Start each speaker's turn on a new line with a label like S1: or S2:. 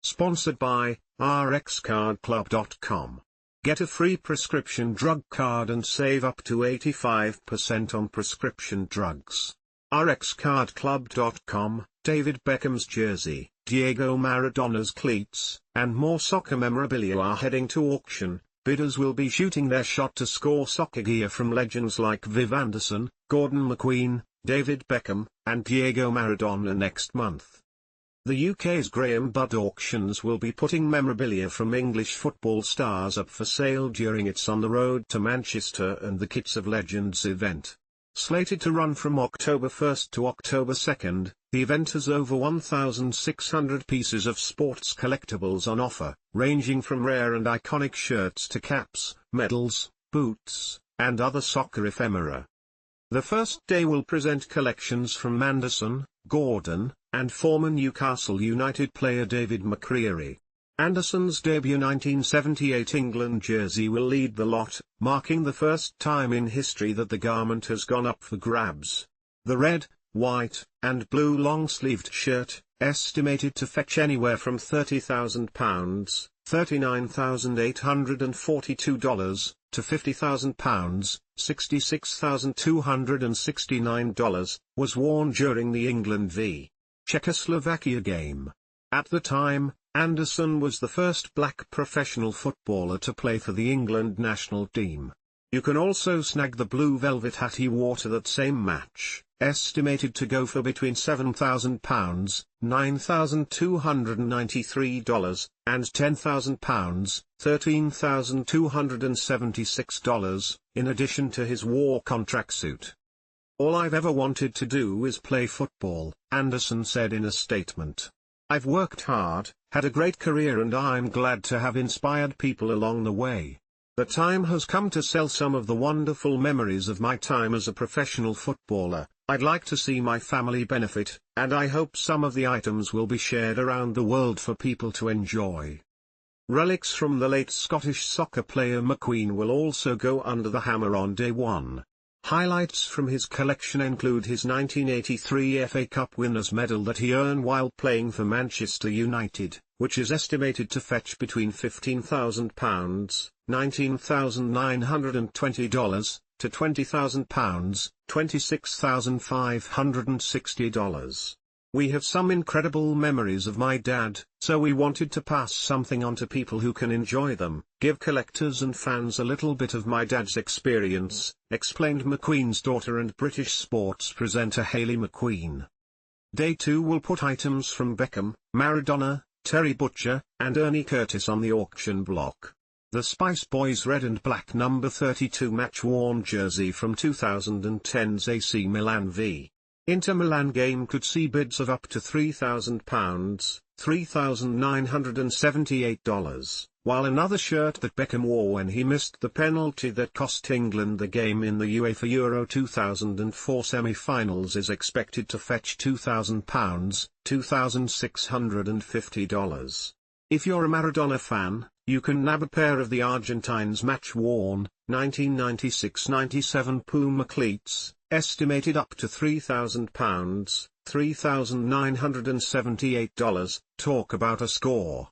S1: Sponsored by rxcardclub.com. Get a free prescription drug card and save up to 85% on prescription drugs. rxcardclub.com, David Beckham's jersey, Diego Maradona's cleats, and more soccer memorabilia are heading to auction. Bidders will be shooting their shot to score soccer gear from legends like Viv Anderson, Gordon McQueen, David Beckham, and Diego Maradona next month. The U.K.'s Graham Budd Auctions will be putting memorabilia from English football stars up for sale during its On the Road to Manchester and the Kits of Legends event. Slated to run from October 1st to October 2nd, the event has over 1,600 pieces of sports collectibles on offer, ranging from rare and iconic shirts to caps, medals, boots, and other soccer ephemera. The first day will present collections from Anderson, Gordon, and former Newcastle United player David McCreery. Anderson's debut 1978 England jersey will lead the lot, marking the first time in history that the garment has gone up for grabs. The red, white, and blue long-sleeved shirt, estimated to fetch anywhere from £30,000, $39,842, to £50,000, $66,269, was worn during the England v. Czechoslovakia game. At the time, Anderson was the first black professional footballer to play for the England national team. You can also snag the blue velvet hat he wore to that same match, estimated to go for between £7,000, $9,293, and £10,000, $13,276, in addition to his war-con tracksuit. "All I've ever wanted to do is play football," Anderson said in a statement. "I've worked hard, had a great career, and I'm glad to have inspired people along the way. The time has come to sell some of the wonderful memories of my time as a professional footballer. I'd like to see my family benefit, and I hope some of the items will be shared around the world for people to enjoy." Relics from the late Scottish soccer player McQueen will also go under the hammer on day one. Highlights from his collection include his 1983 FA Cup winners' medal that he earned while playing for Manchester United, which is estimated to fetch between £15,000, $19,920, to £20,000, $26,560. "We have some incredible memories of my dad, so we wanted to pass something on to people who can enjoy them, give collectors and fans a little bit of my dad's experience," explained McQueen's daughter and British sports presenter Hayley McQueen. Day 2 will put items from Beckham, Maradona, Terry Butcher, and Ernie Curtis on the auction block. The Spice Boys red and black number 32 match-worn jersey from 2010's AC Milan v. Inter Milan game could see bids of up to £3,000, $3,978, while another shirt that Beckham wore when he missed the penalty that cost England the game in the UEFA Euro 2004 semi-finals is expected to fetch £2,000, $2,650. If you're a Maradona fan, you can nab a pair of the Argentines match-worn, 1996-97 Puma cleats, estimated up to £3,000, $3,978. Talk about a score.